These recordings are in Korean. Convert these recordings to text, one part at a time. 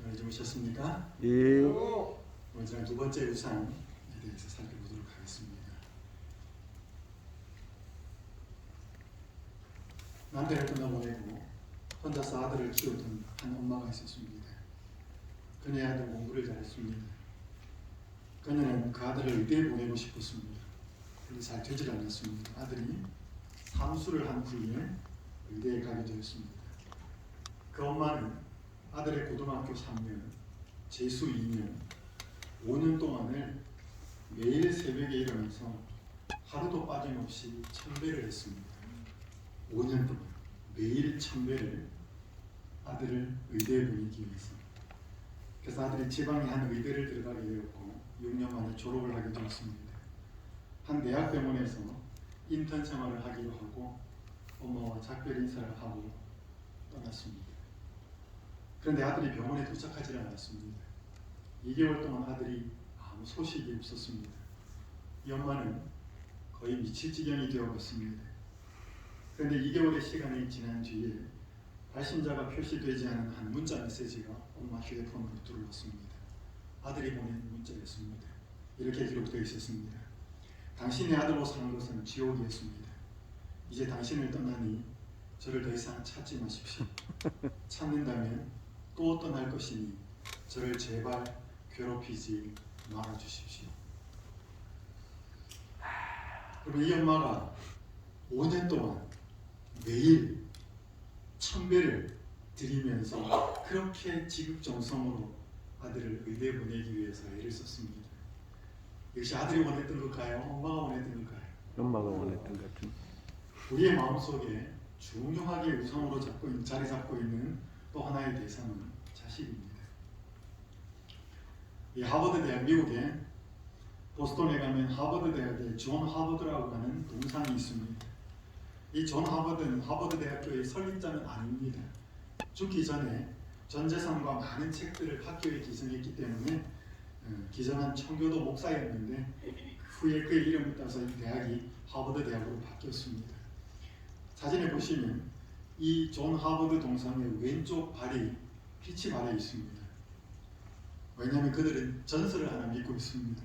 잘 주무셨습니까? 예. 오늘 두 번째 우상에 대해서 살펴보도록 하겠습니다. 남편을 떠나보내고 혼자서 아들을 키우던 한 엄마가 있었습니다. 그녀의 아들 공부를 잘했습니다. 그녀는 그 아들을 의대에 보내고 싶었습니다. 그런데 잘 되질 않았습니다. 아들이 삼수를 한 후에 의대에 가게 되었습니다. 그 엄마는 아들의 고등학교 3년, 재수 2년, 5년 동안을 매일 새벽에 일어나서 하루도 빠짐없이 천배를 했습니다. 5년 동안 매일 천배를 아들을 의대에 보내기 위해서. 그래서 아들이 지방의 한 의대를 들어가게 되었고 6년 만에 졸업을 하게 되었습니다. 한 대학병원에서 인턴 생활을 하기로 하고 엄마와 작별 인사를 하고 떠났습니다. 그런데 아들이 병원에 도착하지 않았습니다. 2개월 동안 아들이 아무 소식이 없었습니다. 이 엄마는 거의 미칠 지경이 되어갔습니다. 그런데 2개월의 시간이 지난 뒤에 발신자가 표시되지 않은 한 문자 메시지가 엄마 휴대폰으로 들어왔습니다. 아들이 보낸 문자였습니다. 이렇게 기록되어 있었습니다. 당신의 아들로 사는 것은 지옥이었습니다. 이제 당신을 떠나니 저를 더 이상 찾지 마십시오. 찾는다면 또 떠날 것이니 저를 제발 괴롭히지 말아주십시오. 그럼 이 엄마가 5년 동안 매일 천배를 드리면서 그렇게 지극정성으로 아들을 의대에 보내기 위해서 애를 썼습니다. 역시 아들이 원했던 걸까요? 엄마가 원했던 걸까요? 엄마가 원했던 것 같은. 우리의 마음속에 중요하게 우상으로 자리 잡고 있는 또 하나의 대상은 자식입니다. 이 하버드 대학, 미국의 보스턴에 가면 하버드 대학에 존 하버드라고 하는 동상이 있습니다. 이 존 하버드는 하버드 대학교의 설립자는 아닙니다. 죽기 전에 전 재산과 많은 책들을 학교에 기증했기 때문에 기증한 청교도 목사였는데 후에 그의 이름을 따서 이 대학이 하버드 대학으로 바뀌었습니다. 사진에 보시면 이 존 하버드 동상의 왼쪽 발이 빛이 발에 있습니다. 왜냐하면 그들은 전설을 하나 믿고 있습니다.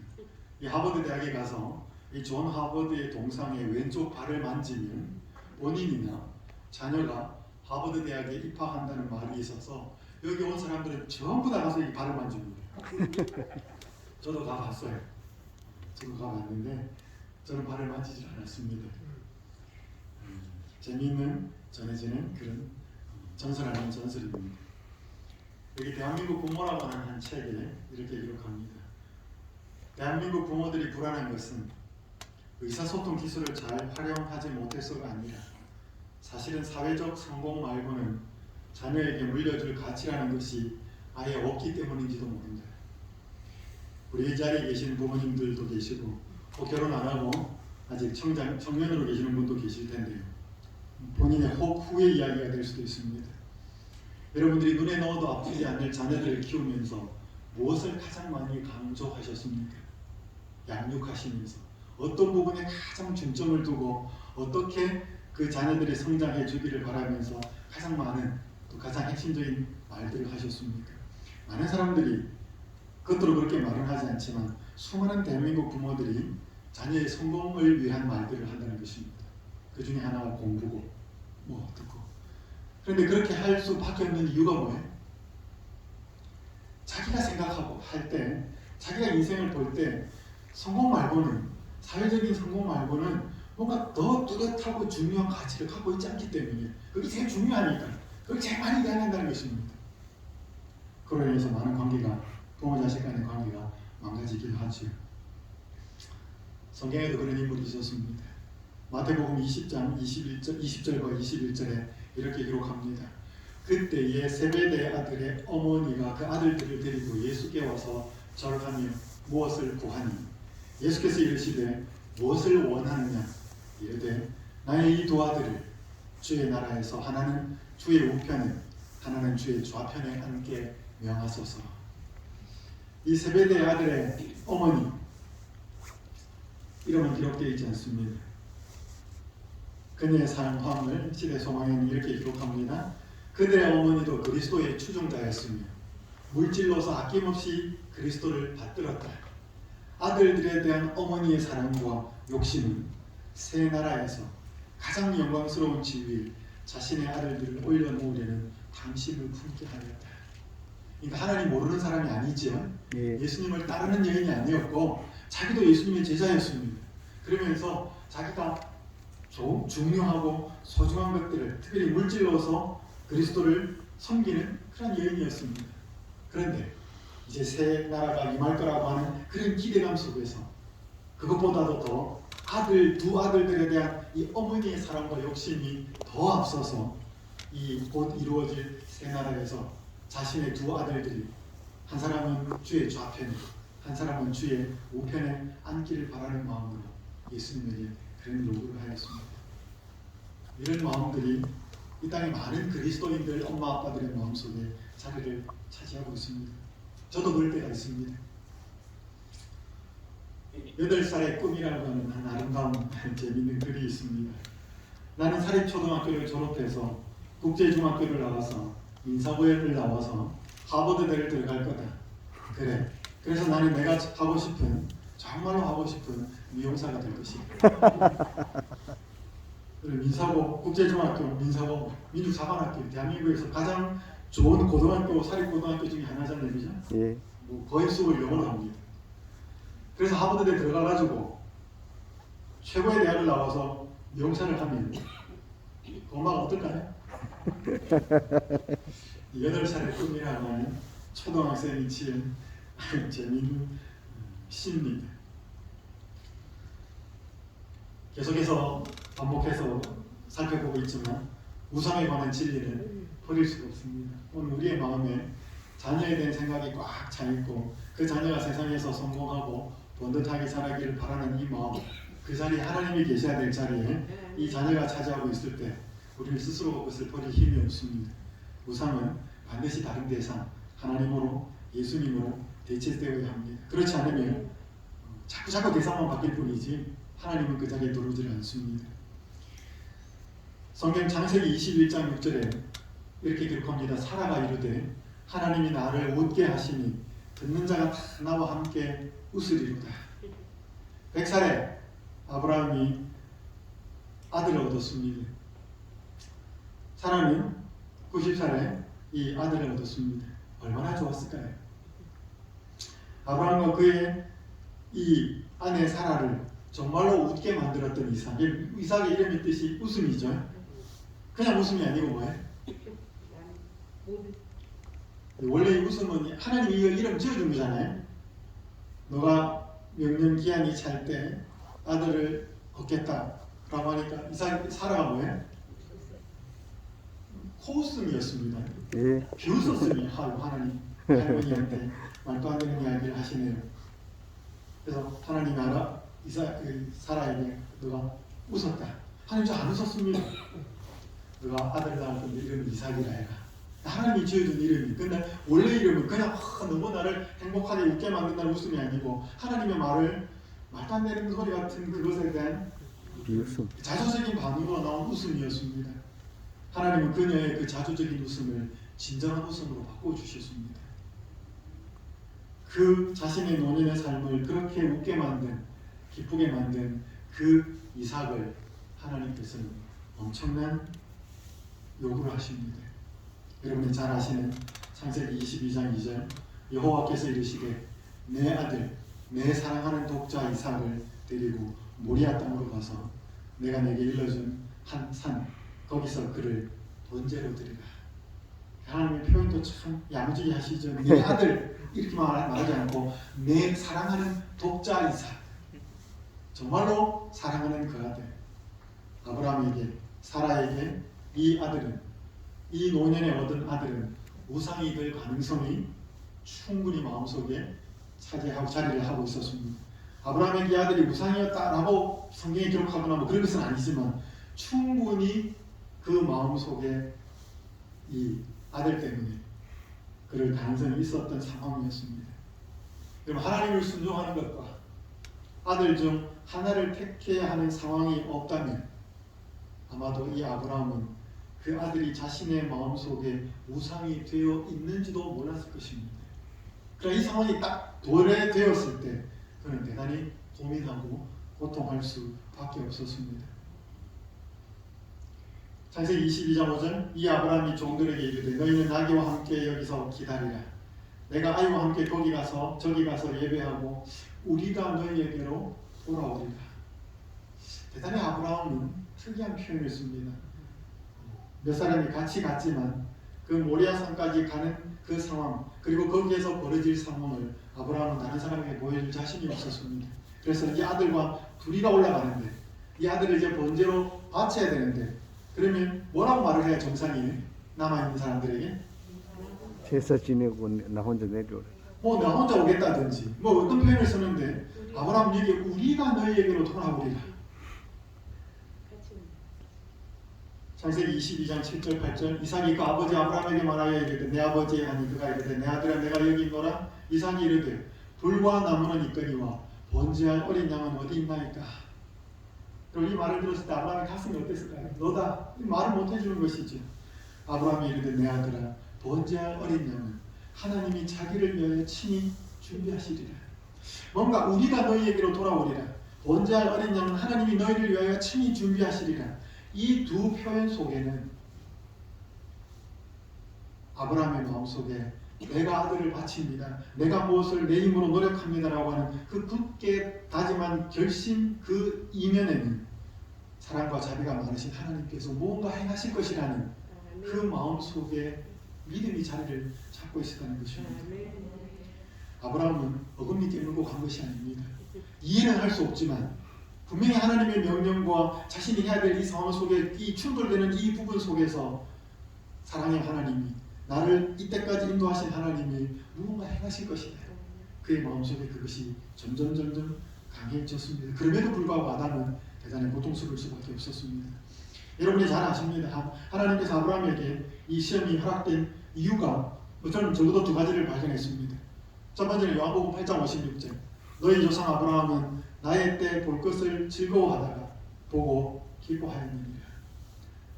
이 하버드 대학에 가서 이 존 하버드의 동상의 왼쪽 발을 만지면 본인이나 자녀가 하버드 대학에 입학한다는 말이 있어서 여기 온 사람들은 전부 다 가서 이 발을 만집니다. 저도 가봤어요. 저도 가봤는데 저는 발을 만지지 않았습니다. 재미있는 전해지는 그런 전설 아닌 전설입니다. 여기 대한민국 부모라고 하는 한 책에 이렇게 기록합니다. 대한민국 부모들이 불안한 것은 의사소통 기술을 잘 활용하지 못해서가 아니라 사실은 사회적 성공 말고는 자녀에게 물려줄 가치라는 것이 아예 없기 때문인지도 모른다. 우리 이 자리에 계신 부모님들도 계시고 또 결혼 안 하고 아직 청년으로 계시는 분도 계실 텐데요. 본인의 후의 이야기가 될 수도 있습니다. 여러분들이 눈에 넣어도 아프지 않을 자녀들을 키우면서 무엇을 가장 많이 강조하셨습니까? 양육하시면서 어떤 부분에 가장 중점을 두고 어떻게 그 자녀들이 성장해 주기를 바라면서 가장 많은 또 가장 핵심적인 말들을 하셨습니까? 많은 사람들이 겉으로 그렇게 말은 하지 않지만 수많은 대한민국 부모들이 자녀의 성공을 위한 말들을 한다는 것입니다. 그 중에 하나가 공부고 뭐 듣고. 그런데 그렇게 할 수밖에 없는 이유가 뭐예요? 자기가 생각하고 할 때, 자기가 인생을 볼 때 성공 말고는, 사회적인 성공 말고는 뭔가 더 뚜렷하고 중요한 가치를 갖고 있지 않기 때문에 그게 제일 중요하니까 그걸 제일 많이 이야기한다는 것입니다. 그로 인해서 많은 관계가, 부모 자식 간의 관계가 망가지기도 하죠. 성경에도 그런 인물이 있었습니다. 마태복음 20장 20절과 21절에 이렇게 기록합니다. 그때에 세베대 아들의 어머니가 그 아들들을 데리고 예수께 와서 절하며 무엇을 구하니 예수께서 이르시되 무엇을 원하느냐 이르되 나의 이 두 아들을 주의 나라에서 하나는 주의 우편에 하나는 주의 좌편에 앉게 명하소서. 이 세베대 아들의 어머니 이름은 기록되어 있지 않습니다. 그녀의 삶을 시대 소망에는 이렇게 기록합니다. 그들의 어머니도 그리스도의 추종자였으며 물질로서 아낌없이 그리스도를 받들었다. 아들들에 대한 어머니의 사랑과 욕심은 새 나라에서 가장 영광스러운 지위에 자신의 아들들을 올려놓으려는 탐심을 품게 하였다. 그러니까 하나님 모르는 사람이 아니지요. 예. 예수님을 따르는 여인이 아니었고 자기도 예수님의 제자였습니다. 그러면서 자기가 중요하고 소중한 것들을 특별히 물질로서 그리스도를 섬기는 그런 여인이었습니다. 그런데 이제 새 나라가 임할 거라고 하는 그런 기대감 속에서 그것보다도 더 두 아들들에 대한 이 어머니의 사랑과 욕심이 더 앞서서 이 곧 이루어질 새 나라에서 자신의 두 아들들이 한 사람은 주의 좌편에 한 사람은 주의 우편에 앉기를 바라는 마음으로 예수님에게 그런 요구를 하였습니다. 이런 마음들이 이 땅의 많은 그리스도인들 엄마 아빠들의 마음속에 자리를 차지하고 있습니다. 저도 그럴 때가 있습니다. 8살의 꿈이라고 하는 한 아름다운 재미있는 글이 있습니다. 나는 사립초등학교를 졸업해서 국제중학교를 나와서 인사고연을 나와서 하버드대를 들어갈 거다. 그래. 그래서 나는 내가 하고 싶은 정말로 하고 싶은 미용사가 될 것이다. 민사고 국제중학교, 민사고 민주사관학교 대한민국에서 가장 좋은 고등학교, 사립고등학교 중에 하나잖아요, 그죠? 예. 뭐 거의 수업을 영어로 합니다. 그래서 하버드대 들어가가지고 최고의 대학을 나와서 미용사를 하면 엄마가 어떨까요? 8살의 꿈이라고 하는 초등학생이 지은 재미있는 시입니다. 계속해서 반복해서 살펴보고 있지만 우상에 관한 진리는 버릴 수가 없습니다. 오늘 우리의 마음에 자녀에 대한 생각이 꽉 차있고 그 자녀가 세상에서 성공하고 번듯하게 자라기를 바라는 이 마음, 그 자리에 하나님이 계셔야 될 자리에 이 자녀가 차지하고 있을 때 우리는 스스로 그것을 버릴 힘이 없습니다. 우상은 반드시 다른 대상, 하나님으로 예수님으로 대체되어야 합니다. 그렇지 않으면 자꾸 대상만 바뀔 뿐이지 하나님은 그 자리에 들어오지 않습니다. 성경 창세기 21장 6절에 이렇게 기록합니다. 사라가 이르되 하나님이 나를 웃게 하시니 듣는 자가 다 나와 함께 웃으리로다. 100살에 아브라함이 아들을 얻었습니다. 사라는 90살에 이 아들을 얻었습니다. 얼마나 좋았을까요? 아브라함과 그의 이 아내 사라를 정말로 웃게 만들었던 이삭. 이삭의 이름의 뜻이 웃음이죠. 그냥 웃음이 아니고 뭐예요? 원래 이 웃음은 하나님이 이 이름 지어준 거잖아요. 너가 명령 기한이 찰 때 아들을 얻겠다라고 하니까 이삭 사라가 뭐예요? 코웃음이었습니다. 예. 비웃었으니 하나님 할머니한테 말도 안 되는 이야기를 하시네요. 그래서 하나님이 사라에게 너가 웃었다. 하나님 저 안 웃었습니다. 너가 아들 낳을 건데 이름은 이삭이라 해라. 하나님이 지어준 이름이. 근데 원래 이름은 그냥 너무 나를 행복하게 웃게 만든다는 웃음이 아니고 하나님의 말을 말도 안 되는 소리 같은 그것에 대한 비웃음. 자조적인 반응으로 나온 웃음이었습니다. 하나님은 그녀의 그 자조적인 웃음을 진정한 웃음으로 바꿔주셨습니다. 그 자신의 노년의 삶을 그렇게 웃게 만든, 기쁘게 만든 그 이삭을 하나님께서는 엄청난 요구를 하십니다. 여러분이 잘 아시는 창세기 22장 2절 여호와께서 이르시되 내 아들, 내 사랑하는 독자 이삭을 데리고 모리아 땅으로 가서 내가 내게 일러준 한 산 거기서 그를 번제로 드리라. 하나님의 표현도 참 야무지게 하시죠. 내 아들 이렇게 말하지 않고 내 사랑하는 독자 이삭, 정말로 사랑하는 그 아들 아브라함에게, 사라에게 이 아들은, 이 노년에 얻은 아들은 우상이 될 가능성이 충분히 마음속에 차지하고 자리를 하고 있었습니다. 아브라함에게 이 아들이 우상이었다라고 성경에 기록하거나 뭐 그런 것은 아니지만 충분히 그 마음속에 이 아들 때문에 그럴 가능성이 있었던 상황이었습니다. 그럼 하나님을 순종하는 것과 아들 중 하나를 택해야 하는 상황이 없다면 아마도 이 아브라함은 그 아들이 자신의 마음속에 우상이 되어 있는지도 몰랐을 것입니다. 그러나 이 상황이 딱 도래되었을 때 그는 대단히 고민하고 고통할 수밖에 없었습니다. 창세기 22장 5절 이 아브라함이 종들에게 이르되 너희는 나귀와 함께 여기서 기다리라. 내가 아이와 함께 거기 가서 저기 가서 예배하고 우리가 너희에게로 돌아오리라. 대단히 아브라함은 특이한 표현을 씁니다. 몇 사람이 같이 갔지만 그 모리아산까지 가는 그 상황 그리고 거기에서 벌어질 상황을 아브라함은 다른 사람에게 보여줄 자신이 없었습니다. 그래서 이 아들과 둘이가 올라가는데 이 아들을 이제 번제로 바쳐야 되는데 그러면 뭐라고 말을 해야 정상이에요? 남아있는 사람들에게 제사 지내고 나 혼자 내려오라. 나 혼자 오겠다든지 어떤 표현을 쓰는데 아브라함은 여기 우리가 너희에게로 돌아오리라. 창세기 22장 7절 8절 이삭이 그 아버지 아브라함에게 말하여 이르되 내 아버지 하니 그가 이르되 내 아들아 내가 여기 있노라. 이삭이 이르되 불과 나무는 있거니와 번제할 어린 양은 어디 있나이까. 그럼 이 말을 들었을 때 아브라함의 가슴이 어땠을까요? 너다. 이 말을 못 해주는 것이죠. 아브라함이 이르되 내 아들아 번제할 어린 양은 하나님이 자기를 위하여 친히 준비하시리라. 뭔가 우리가 너희에게로 돌아오리라. 번제할 어린 양은 하나님이 너희를 위하여 친히 준비하시리라. 이 두 표현 속에는 아브라함의 마음속에 내가 아들을 바칩니다. 내가 무엇을 내 힘으로 노력합니다라고 하는 그 굳게 다짐한 결심 그 이면에는 사랑과 자비가 많으신 하나님께서 무언가 행하실 것이라는 그 마음속에 믿음이 자리를 잡고 있었다는 것입니다. 아브라함은 어금니 깨물고 간 것이 아닙니다. 이해는 할 수 없지만 분명히 하나님의 명령과 자신이 해야 될 이 상황 속에 이 충돌되는 이 부분 속에서 사랑의 하나님이 나를 이때까지 인도하신 하나님이 무언가 행하실 것이다. 그의 마음속에 그것이 점점 강해졌습니다. 그럼에도 불구하고 아담은 대단히 고통스러울 수밖에 없었습니다. 여러분이 잘 아십니다. 하나님께서 아브라함에게 이 시험이 허락된 이유가 저는 적어도 두 가지를 발견했습니다. 첫 번째는 요한복음 8장 56절 너희 조상 아브라함은 나의 때 볼 것을 즐거워하다가 보고 기뻐하였느니라.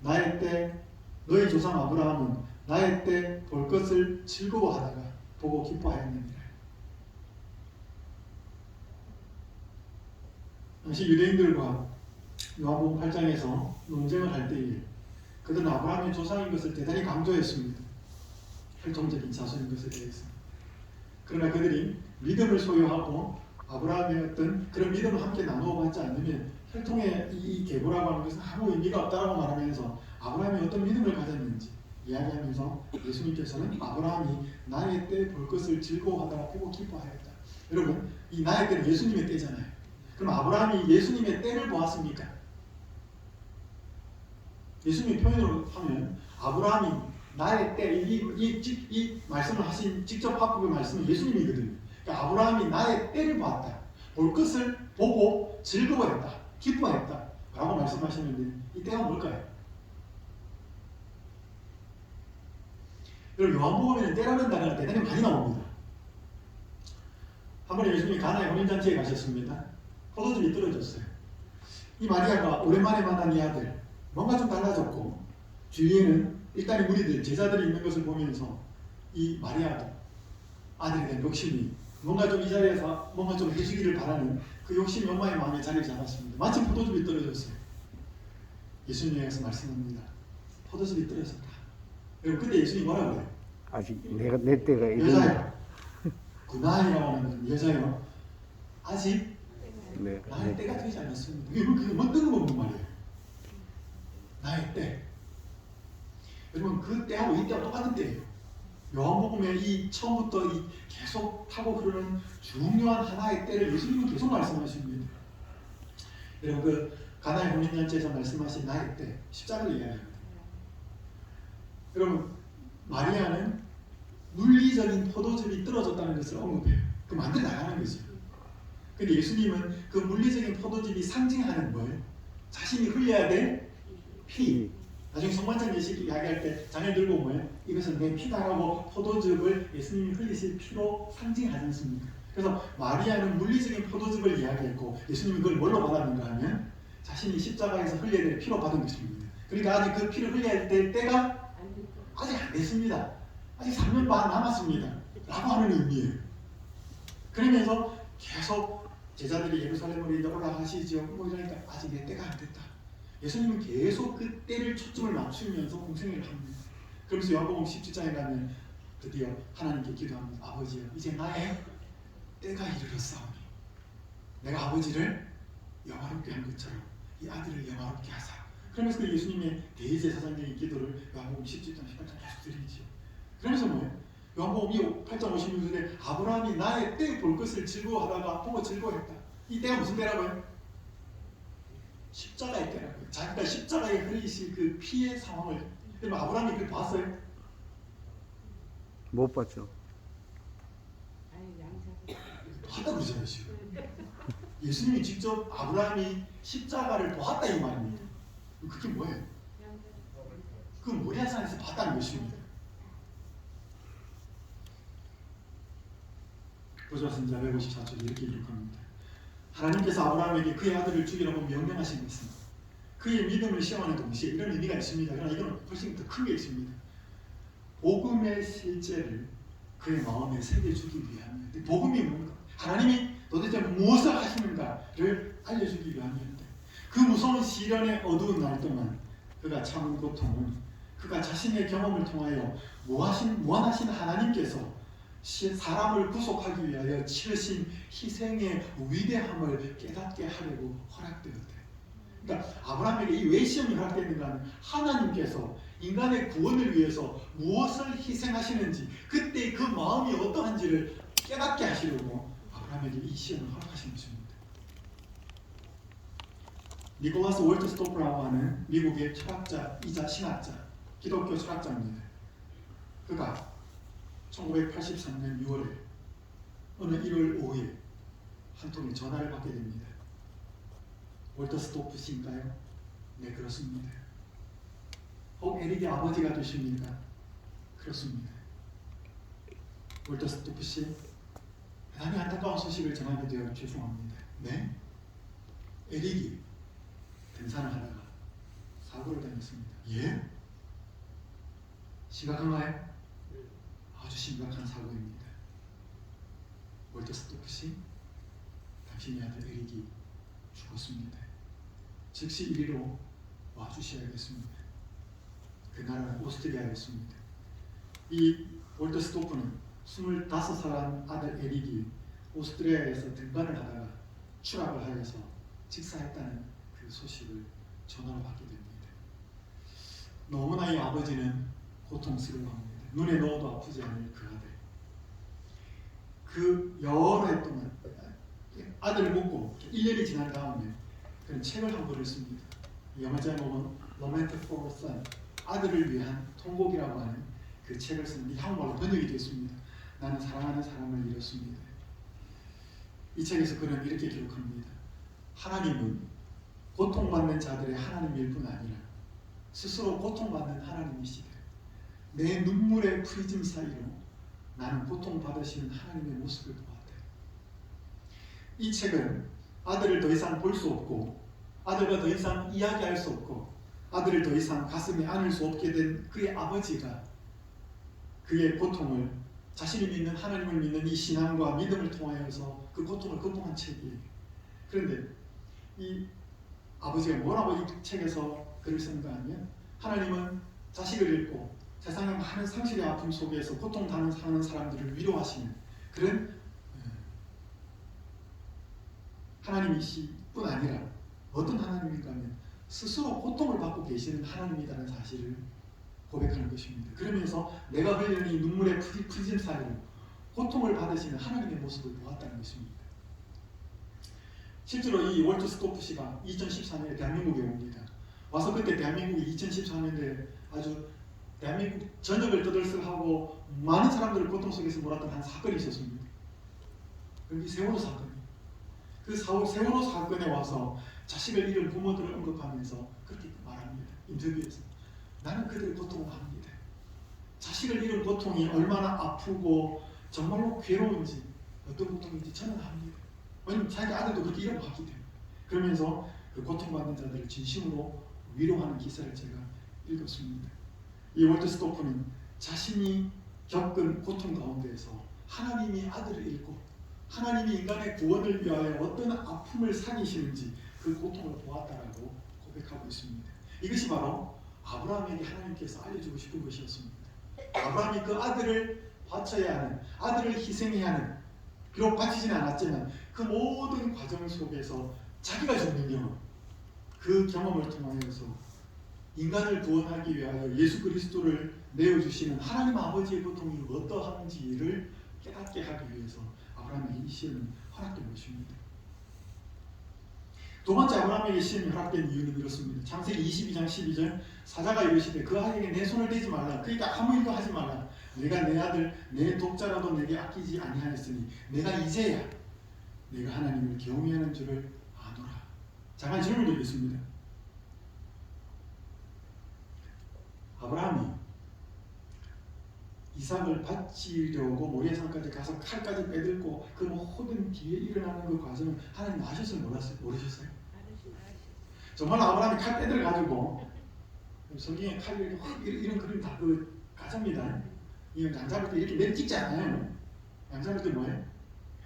나의 때 너희 조상 아브라함은 나의 때 볼 것을 즐거워하다가 보고 기뻐하였느니라. 당시 유대인들과 요한복음 8장에서 논쟁을 할 때에 그들은 아브라함의 조상인 것을 대단히 강조했습니다. 혈통적인 자손인 것에 대해서. 그러나 그들이 믿음을 소유하고 아브라함의 어떤 그런 믿음을 함께 나누어 받지 않으면 혈통의 이 계보라고 하는 것은 아무 의미가 없다라고 말하면서 아브라함이 어떤 믿음을 가졌는지 이야기하면서 예수님께서는 아브라함이 나의 때 볼 것을 즐거워하다가 보고 기뻐하였다. 여러분 이 나의 때는 예수님의 때잖아요. 그럼 아브라함이 예수님의 때를 보았습니까? 예수님의 표현으로 하면 아브라함이 나의 때 이 말씀을 하신 직접 합법의 말씀은 예수님이거든요. 그러니까 아브라함이 나의 때를 보았다. 볼 것을 보고 즐거워했다. 기뻐했다. 라고 말씀하시는데 이 때가 뭘까요? 여러분 요한복음에는 때라는 단어가 대단히 많이 나옵니다. 한 번에 예수님이 가나의 혼인잔치에 가셨습니다. 포도즙이 떨어졌어요. 이 마리아가 오랜만에 만난 이 아들 뭔가 좀 달라졌고 주위에는 일단 이 무리들 제자들이 있는 것을 보면서 이 마리아도 아들에 대한 욕심이 뭔가 좀 이 자리에서 뭔가 좀 해주기를 바라는 그 욕심이 엄마의 마음에 자리를 잡았습니다. 마침 포도즙이 떨어졌어요. 예수님께서 말씀합니다. 포도즙이 떨어졌다. 여러분 그때 예수님이 뭐라고 그래요? 아직 내 때가 여자요. 그 나이라고 하는 건 여자요. 아직 나의 때가 되지 않았습니다. 이게 뭐 뜬금없는 말이에요. 나의 때. 여러분 그 때하고 이 때하고 똑같은 때예요. 요한복음에 이 처음부터 이 계속 타고 흐르는 중요한 하나의 때를 예수님은 계속 말씀하십니다. 여러분 그 가나의 혼인잔치에서 말씀하신 나의 때 십자가를 이야기합니다. 여러분 마리아는 물리적인 포도즙이 떨어졌다는 것을 언급해요. 그 만들어 나가는 거죠. 근데 예수님은 그 물리적인 포도즙이 상징하는 뭘? 자신이 흘려야 될 피. 나중에 성만찬 예식 이야기할 때 잔을 들고 뭐예요? 이것은 내 피다라고 포도즙을 예수님이 흘리실 피로 상징하지 않습니까? 그래서 마리아는 물리적인 포도즙을 이야기했고 예수님이 그걸 뭘로 받았는가 하면 자신이 십자가에서 흘려야 될 피로 받은 것입니다. 그러니까 아직 그 피를 흘려야 될 때가 아직 안 됐습니다. 아직 3년 반 남았습니다. 라고 하는 의미예요. 그러면서 계속 제자들이 예루살렘으로 이제 올라가시죠. 뭐 이러니까 아직 내 때가 안 됐다. 예수님은 계속 그 때를 초점을 맞추면서 공생애를 합니다. 그러면서 요한복음 17장에 가면 드디어 하나님께 기도합니다. 아버지여, 이제 나의 때가 이르렀사오니 내가 아버지를 영화롭게 한 것처럼 이 아들을 영화롭게 하사. 그러면서 그 예수님의 대제사장적인 기도를 요한복음 17장, 18장 계속 드리죠. 그러면서 뭐예요? 요한복음 8장 56절에 아브라함이 나의 때 볼 것을 즐거워하다가 보고 즐거워했다. 이 때가 무슨 때라고요? 십자가의 때라고요. 자기가 십자가에 흘리신 그 피의 상황을. 그러면 아브라함이 그걸 봤어요? 못 봤죠. 봤다 그러잖아요 지금. 예수님이 직접 아브라함이 십자가를 보았다 이 말입니다. 그게 뭐예요? 그 모리아산에서 봤다는 것입니다. 보좌선자 154절 이렇게 기록합니다. 하나님께서 아브라함에게 그의 아들을 죽이라고 명령하신 것은 그의 믿음을 시험하는 동시에 이런 의미가 있습니다. 그러나 이건 훨씬 더 큰 게 있습니다. 복음의 실제를 그의 마음에 새겨주기 위함이었는데, 복음이 뭔가, 하나님이 도대체 무엇을 하시는가를 알려주기 위함이었는데, 그 무서운 시련의 어두운 날 동안 그가 참은 고통은 그가 자신의 경험을 통하여 무한하신 하나님께서 사람을 구속하기 위하여 치르신 희생의 위대함을 깨닫게 하려고 허락되었대. 그러니까 아브라함에게 이 왜 시험이 허락되는가 하면 하나님께서 인간의 구원을 위해서 무엇을 희생하시는지, 그때 그 마음이 어떠한지를 깨닫게 하시려고 아브라함에게 이 시험을 허락하신 것입니다. 니콜라스 월트 스토프라고 하는 미국의 철학자이자 신학자, 기독교 철학자입니다. 그가 1983년 6월에 어느 1월 5일 한 통의 전화를 받게 됩니다. 월터 스토프 씨인가요? 네, 그렇습니다. 에릭의 아버지가 되십니까? 그렇습니다. 월터 스토프 씨, 대단히 안타까운 소식을 전하게 되어 죄송합니다. 네? 에릭이 등산을 하다가 사고를 당했습니다. 예? 심각한가요? 아주 심각한 사고입니다. 월터 스토프 씨, 당신의 아들 에릭이 죽었습니다. 즉시 이리로 와주셔야겠습니다. 그 나라는 오스트리아였습니다. 이 월터 스토프는 25살 아들 에릭이 오스트리아에서 등반을 하다가 추락을 하여서 직사했다는 그 소식을 전화로 받게 됩니다. 너무나 이 아버지는 고통스러워합니다. 눈에 넣어도 아프지 않을 그 아들. 그 여러 해 동안 아들을 묻고 1년이 지난 다음에 그런 책을 한 권을 씁니다. 영어 제목은 Lament for a Son, 아들을 위한 통곡이라고 하는 그 책을 쓰는데 한국말로 번역이 됐습니다. 나는 사랑하는 사람을 잃었습니다. 이 책에서 그는 이렇게 기록합니다. 하나님은 고통받는 자들의 하나님일 뿐 아니라 스스로 고통받는 하나님이시다. 내 눈물의 프리즘 사이로 나는 고통받으시는 하나님의 모습을 보았다. 이 책은 아들을 더 이상 볼 수 없고 아들과 더 이상 이야기할 수 없고 아들을 더 이상 가슴에 안을 수 없게 된 그의 아버지가 그의 고통을 자신이 믿는 하나님을 믿는 이 신앙과 믿음을 통하여서 그 고통을 극복한 책이에요. 그런데 이 아버지가 뭐라고 이 책에서 글을 쓴가 하면 하나님은 자식을 잃고 세상의 많은 상실의 아픔 속에서 고통당하는 사람들을 위로하시는 그런 하나님이시 뿐 아니라 어떤 하나님인가 하면 스스로 고통을 받고 계시는 하나님이라는 사실을 고백하는 것입니다. 그러면서 내가 흘리는 이 눈물의 프리즘 사이로 고통을 받으시는 하나님의 모습을 보았다는 것입니다. 실제로 이 월트 스토프 씨가 2014년에 대한민국에 옵니다. 와서 그때 대한민국이 2014년에 아주 대한민국 전역을 떠들썩하고 많은 사람들을 고통 속에서 몰았던 한 사건이 있었습니다. 이 세월호 사건. 그 세월호 사건에 와서 자식을 잃은 부모들을 언급하면서 그렇게 말합니다. 인터뷰에서. 나는 그들의 고통을 압니다. 자식을 잃은 고통이 얼마나 아프고 정말로 괴로운지 어떤 고통인지 저는 압니다. 왜냐하면 자기 아들도 그렇게 잃어봤기 때문에. 그러면서 그 고통받는 자들을 진심으로 위로하는 기사를 제가 읽었습니다. 이 월트 스토프는 자신이 겪은 고통 가운데에서 하나님이 아들을 잃고 하나님이 인간의 구원을 위하여 어떤 아픔을 사기시는지 그 고통을 보았다라고 고백하고 있습니다. 이것이 바로 아브라함에게 하나님께서 알려주고 싶은 것이었습니다. 아브라함이 그 아들을 바쳐야 하는, 아들을 희생해야 하는, 비록 바치지는 않았지만 그 모든 과정 속에서 자기가 죽는 경험, 그 경험을 통하여서 인간을 구원하기 위하여 예수 그리스도를 내어주시는 하나님 아버지의 고통이 어떠한지를 깨닫게 하기 위해서 아브라함에게 이 시험이 허락된 것입니다. 두 번째 아브라함에게 시험이 허락된 이유는 이렇습니다. 창세기 22장 12절 사자가 이르시되 그 아이에게 내 손을 대지 말라. 그러니까 아무 일도 하지 말라. 내가 내 아들 내 독자라도 내게 아끼지 아니하였으니 내가 이제야 내가 하나님을 경외하는 줄을 아노라. 잠깐 질문 드리겠습니다. 아브라함이 이삭을 바치려고 모리아산까지 가서 칼까지 빼들고 그 모든 뒤에 일어나는 그 과정을 하나님 아셨어요? 모르셨어요? 정말 아브라함이 칼 빼들어가지고 성경에 칼이 이렇게 확 이런 그림 다 그 가짜입니다. 양 잡을 때 이렇게 내리 찍지 않아요. 양 잡을 때 뭐예요?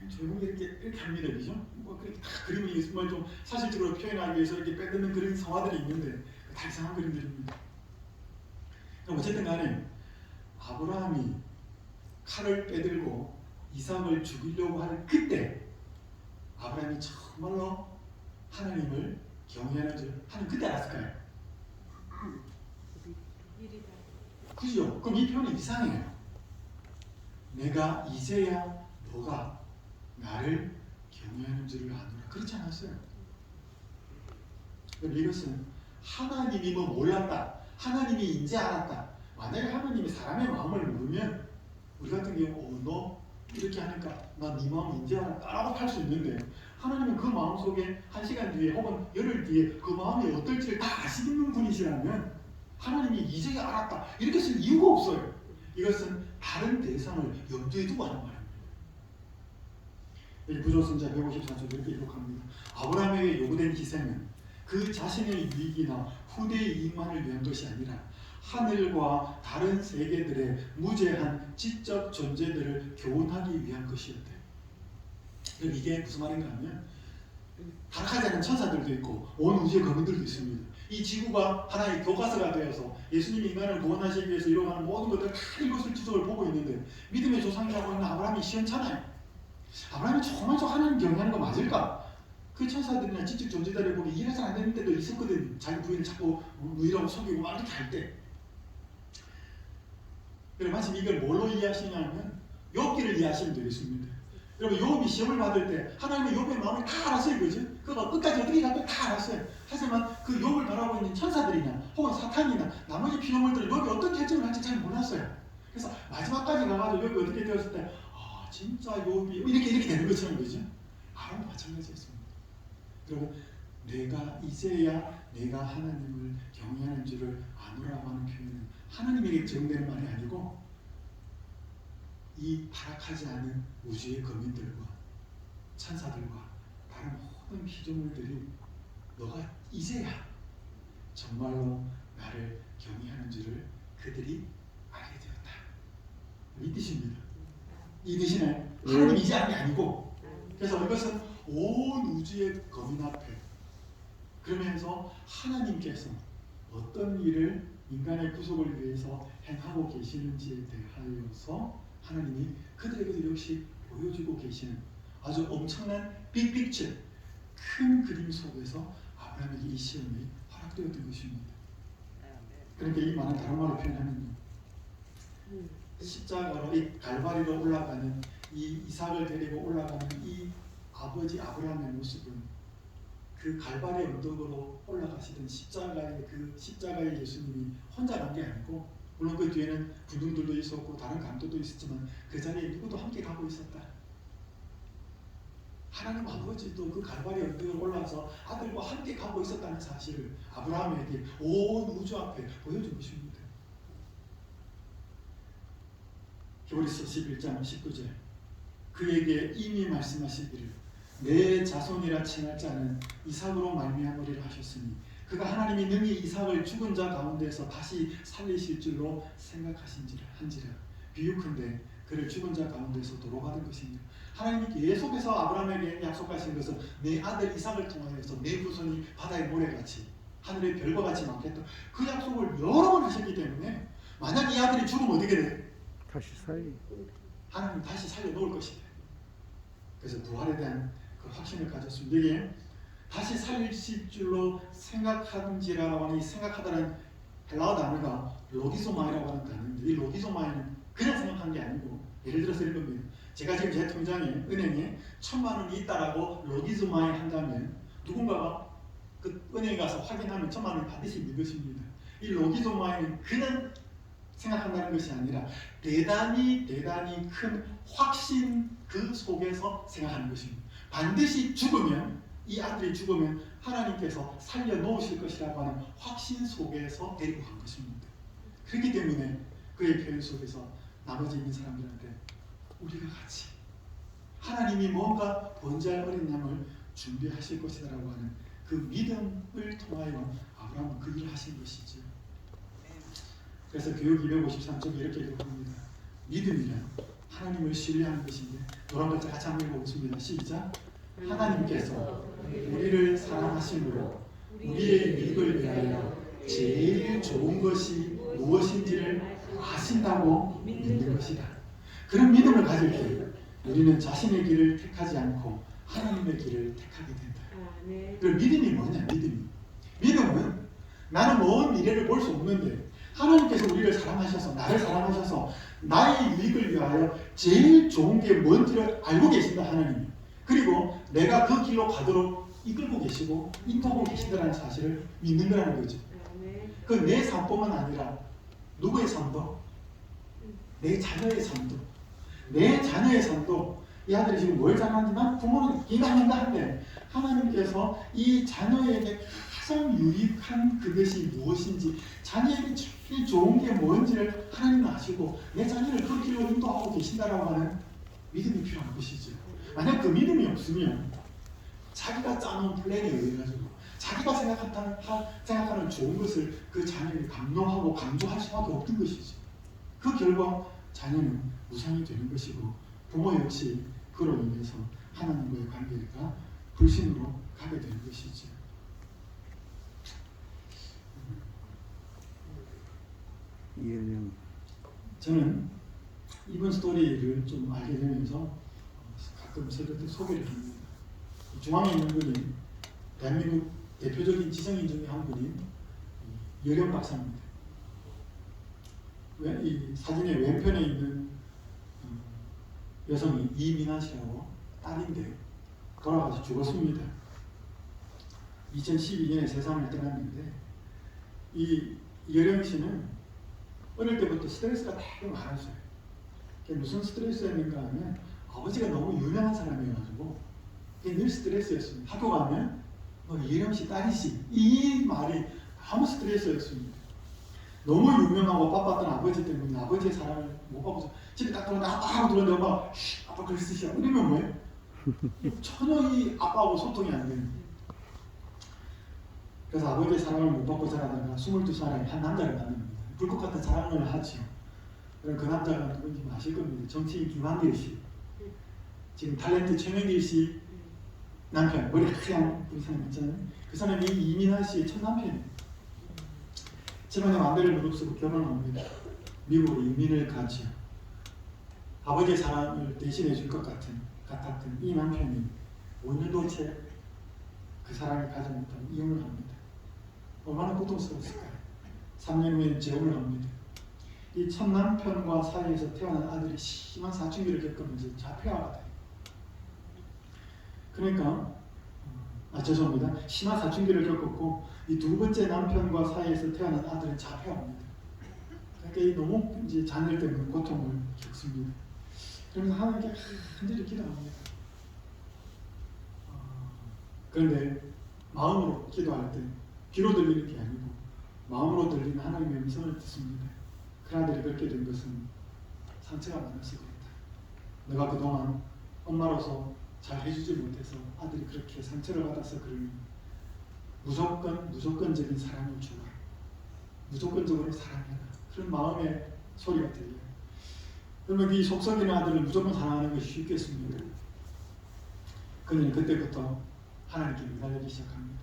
조용히 이렇게 합니다. 그죠? 뭐 그렇게 다 그림이 뭐 좀 사실적으로 표현하기 위해서 이렇게 빼드는 그런 성화들이 있는데 다 이상한 그림들입니다. 어쨌든 간에 아브라함이 칼을 빼들고 이삭을 죽이려고 하는 그때 아브라함이 정말로 하나님을 경외하는 줄 하나님 그때 알았을까요? 그죠? 그럼 이 표현이 이상해요. 내가 이제야 너가 나를 경외하는 줄을 아노라. 그렇지 않았어요. 이것은 하나님이 뭐 몰랐다. 하나님이 이제 알았다. 만약에 하나님이 사람의 마음을 모르면 우리 같은 경우 너 이렇게 하니까 나 네 마음 이제 알았다 라고 할 수 있는데 하나님은 그 마음속에 한 시간 뒤에 혹은 열흘 뒤에 그 마음이 어떨지를 다 아시는 분이시라면 하나님이 이제 알았다 이렇게 쓸 이유가 없어요. 이것은 다른 대상을 염두에 두고 하는 말입니다. 여기 구조선자 154절 이렇게 기록합니다. 아브라함에게 요구된 희생은 그 자신의 유익이나 후대의 이익만을 위한 것이 아니라 하늘과 다른 세계들의 무제한 지적 존재들을 교훈하기 위한 것이었대. 이게 무슨 말인가 하면 타락하지 않은 천사들도 있고 온 우주의 거민들도 있습니다. 이 지구가 하나의 교과서가 되어서 예수님이 인간을 구원하시기 위해서 이뤄가는 모든 것들 다 이것을 지속을 보고 있는데 믿음의 조상이라고 하는 아브라함이 시원찮아요. 아브라함이 정말 저 하나님 경외하는 거 맞을까? 그 천사들이나 지적 존재들을 보기 이해가 안 되는 때도 있었거든. 자기 부인을 자꾸 누이라고 속이고 막 이렇게 할 때. 그리고 마침 이걸 뭘로 이해하시냐면 욥기를 이해하시면 되겠습니다. 여러분 욥이 시험을 받을 때 하나님은 욥의 마음을 다 알았어요. 그죠? 그거 끝까지 어떻게 갈까 다 알았어요. 하지만 그 욥을 바라보고 있는 천사들이나 혹은 사탄이나 나머지 피조물들은 욥이 어떤 결정을 할지 잘 몰랐어요. 그래서 마지막까지 가가지고 욥이 어떻게 되었을 때 아 진짜 욥이 이렇게 되는 것처럼 그죠? 아람도 마찬가지였습니다. 여러분 내가 이제야 내가 하나님을 경외하는 줄을 아노라고 하는 표현은 하나님에게 적용되는 말이 아니고 이 타락하지 않은 우주의 거민들과 천사들과 다른 모든 피조물들이 너가 이제야 정말로 나를 경외하는 줄을 그들이 알게 되었다. 이 뜻입니다. 이 뜻이네. 하나님 이제 알이 아니고 그래서 이것은 온 우주의 거민 앞에 그러면서 하나님께서 어떤 일을 인간의 구속을 위해서 행하고 계시는지에 대하여서 하나님이 그들에게도 역시 보여주고 계시는 아주 엄청난 빅픽처 큰 그림 속에서 아브라함에게 이 시험이 허락되었던 것입니다. 그러니까 이 말은 다른 말로 표현하면요. 십자가로 이 갈바리로 올라가는 이 이삭을 데리고 올라가는 이 아버지 아브라함의 모습은 그 갈바리 언덕으로 올라가시던 십자가의 예수님이 혼자 간 게 아니고 물론 그 뒤에는 군중들도 있었고 다른 감독도 있었지만 그 자리에 누구도 함께 가고 있었다. 하나님 아버지도 그 갈바리 언덕에 올라서 아들과 함께 가고 있었다는 사실을 아브라함에게 온 우주 앞에 보여준 것입니다. 히브리서 11장 19절 그에게 이미 말씀하시기를 내 자손이라 칭할 자는 이삭으로 말미암으리라 하셨으니 그가 하나님이 능히 이삭을 죽은 자 가운데서 다시 살리실 줄로 생각하신지라 한지라. 비유컨대 그를 죽은 자 가운데서 도로받은 것이니라. 하나님이 계속해서 아브라함에게 약속하신 것은 내 아들 이삭을 통하여서 내 후손이 바다의 모래같이 하늘의 별과 같이 많겠다. 그 약속을 여러 번 하셨기 때문에 만약 이 아들이 죽으면 어떻게 돼? 다시 살리. 하나님 다시 살려놓을 것이다. 그래서 부활에 대한 그 확신을 가졌습니다. 이게 다시 살리실 줄로 생각하는지라고 하는 이 생각하다는 헬라어 단어가 로기소마이라고 하는 단어인데 이 로기소마이는 그냥 생각한 게 아니고 예를 들어서 이런 겁니다. 제가 지금 제 통장에 은행에 1,000만 원이 있다라고 로기소마이 한다면 누군가가 그 은행에 가서 확인하면 1,000만 원이 반드시 있는 것입니다. 이 로기소마이는 그냥 생각한다는 것이 아니라 대단히 큰 확신 그 속에서 생각하는 것입니다. 반드시 죽으면 이 아들이 죽으면 하나님께서 살려놓으실 것이라고 하는 확신 속에서 데리고 간 것입니다. 그렇기 때문에 그의 표현 속에서 나머지 있는 사람들한테 우리가 같이 하나님이 뭔가 번제할 어린 양을 준비하실 것이라고 하는 그 믿음을 통하여 아브라함은 그 일을 하신 것이죠. 그래서 교육 253쪽에 이렇게 기록합니다. 믿음이란 하나님을 신뢰하는 것인데 노란 글자 같이 한번 읽어보겠습니다. 시작. 하나님께서 우리를 사랑하심으로 우리의 이익을 위하여 제일 좋은 것이 무엇인지를 아신다고 믿는 것이다. 그런 믿음을 가질 때 우리는 자신의 길을 택하지 않고 하나님의 길을 택하게 된다. 그 믿음이 뭐냐? 믿음은 나는 먼 미래를 볼 수 없는데 하나님께서 우리를 사랑하셔서 나를 사랑하셔서 나의 유익을 위하여 제일 좋은 게 뭔지를 알고 계신다. 하나님이. 그리고 내가 그 길로 가도록 이끌고 계시고 인도하고 계신다는 사실을 믿는 거라는 거죠. 그 내 삶뿐만 아니라 누구의 삶도? 내 자녀의 삶도. 내 자녀의 삶도 이 아들이 지금 뭘 잘하는지만 부모는 인간한데 하나님께서 이 자녀에게 가장 유익한 그것이 무엇인지 자녀에게 제일 좋은 게 뭔지를 하나님은 아시고 내 자녀를 그 길로 인도하고 계신다라고 하는 믿음이 필요한 것이죠. 만약 그 믿음이 없으면 자기가 짜놓은 플랜에 의해 가지고 자기가 생각하는 좋은 것을 그 자녀에게 강요하고 강조할 수밖에 없는 것이죠. 그 결과 자녀는 무상이 되는 것이고 부모 역시 그로 인해서 하나님과의 관계가 불신으로 가게 되는 것이죠. 이해령. 저는 이번 스토리를 좀 알게 되면서 가끔 새벽 때 소개를 합니다. 중앙에 있는 분이 대한민국 대표적인 지성인 중에 한 분인 여령 박사입니다. 이 사진의 왼편에 있는 여성이 이민아 씨라고 딸인데 돌아가서 죽었습니다. 2012년에 세상을 떠났는데 이 여령 씨는 어릴 때부터 스트레스가 되게 많았어요. 무슨 스트레스였는가 하면 아버지가 너무 유명한 사람이어가지고 늘 스트레스였습니다. 학교 가면 이혜령 씨 딸이시 이 말이 아무 스트레스였습니다. 너무 유명하고 바빴던 아버지 때문에 아버지의 사랑을 못 받고서 집에 딱 들어오는데 아빠 하고 들어오는데 엄마가 아빠 그럴 쓰시야 이러면 뭐예요? 전혀 이 아빠하고 소통이 안 되는. 그래서 아버지의 사랑을 못 받고 자라다가 22살에 한 남자를 만납니다. 불꽃 같은 사랑을 하죠. 그럼 그 남자가 누군지 아실 겁니다. 정치인 김한길 씨. 지금 탤런트 최명길 씨 남편, 머리 하얀 그 사람 있잖아요. 그 사람이 이민아 씨의 첫 남편이에요. 집안에 완배를 무릅쓰고 결혼합니다. 미국으로 이민을 가죠. 아버지의 사랑을 대신해 줄 것 같았던 이 남편이 5년도 채 그 사랑을 가지 못하고 이혼을 합니다. 얼마나 고통스러웠을까요? 3년 후에 재혼을 합니다. 이 첫 남편과 사이에서 태어난 아들이 심한 사춘기를 겪으면서 자폐아가 돼요. 그러니까 죄송합니다. 심한 사춘기를 겪었고 이 두 번째 남편과 사이에서 태어난 아들은 자폐아입니다. 그러니까 이 너무 이제 자녀 때문에 고통을 겪습니다. 그러면서 하나님께 간절히 기도합니다. 그런데 마음으로 기도할 때 귀로 들리는 게 아니고 마음으로 들리는 하나님의 음성을 듣습니다. 그 아들이 그렇게 된 것은 상처가 많았을 겁니다. 내가 그동안 엄마로서 잘 해주지 못해서 아들이 그렇게 상처를 받아서 그러니 무조건적인 사랑을 주라. 무조건적으로 사랑해라. 그런 마음의 소리가 들려요. 그러면 이 속썩이는 아들을 무조건 사랑하는 것이 쉽겠습니까? 그는 그때부터 하나님께 매달리기 시작합니다.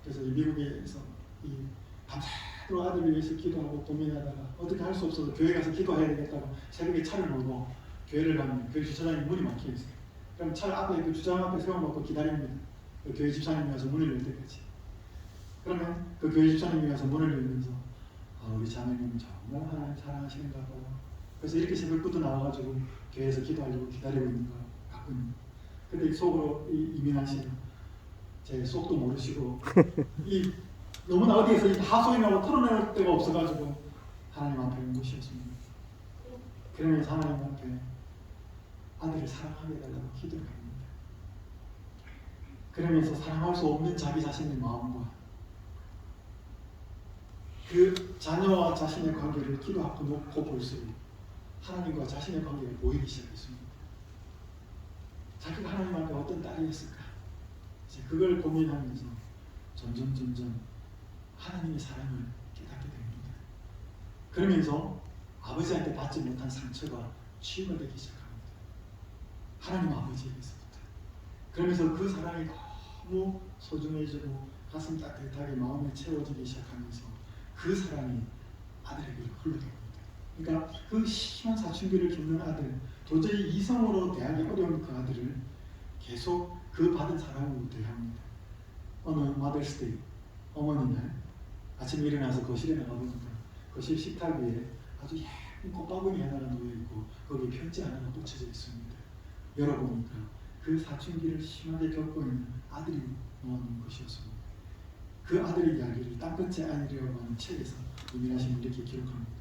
그래서 이 미국에서 이 밤새도록 아들을 위해서 기도하고 고민하다가 어떻게 할 수 없어서 교회 가서 기도해야 되겠다고 새벽에 차를 몰고 교회를 가면 교회 주차장에 문이 막혀 있어요. 그럼 차 앞에 그 주차장 앞에 세워놓고 기다립니다. 그 교회 집사님이 와서 문을 열 때까지. 그러면 그 교회 집사님이 와서 문을 열면서 우리 자매님 정말 하나님 사랑하시는가 봐요. 그래서 이렇게 새벽부터 나와가지고 교회에서 기도하려고 기다리고 있는 거 같군요. 근데 속으로 이민환 씨는 제 속도 모르시고 이 너무나 어디에서 이 하소연하고 털어낼 데가 없어가지고 하나님 앞에 온 것이었습니다. 그러면서 하나님 앞에 아들을 사랑하게 해달라고 기도를 합니다. 그러면서 사랑할 수 없는 자기 자신의 마음과 그 자녀와 자신의 관계를 기도 앞에 놓고 볼수록 하나님과 자신의 관계가 보이기 시작했습니다. 자기가 하나님 앞에 어떤 딸이었을까? 이제 그걸 고민하면서 점점 하나님의 사랑을 깨닫게 됩니다. 그러면서 아버지한테 받지 못한 상처가 치유가 되기 시작합니다. 하나님 아버지에게서부터. 그러면서 그 사랑이 너무 소중해지고 가슴 따뜻하게 마음이 채워지기 시작하면서 그 사랑이 아들에게로 흘러갑니다. 그러니까 그 심한 사춘기를 겪는 아들, 도저히 이성으로 대하기 어려운 그 아들을 계속 그 받은 사랑으로 대합니다. 어느 마더스데이, 어머니날 아침에 일어나서 거실에 나가보니까 거실 식탁 위에 아주 예쁜 꽃바구니 하나가 놓여있고 거기에 편지 하나가 붙여져 있습니다. 열어보니까 그 사춘기를 심하게 겪고 있는 아들이 놓아놓은 것이었습니다. 그 아들의 이야기를 땅끝의 아이라고 하는 책에서 이민하신 이렇게 기록합니다.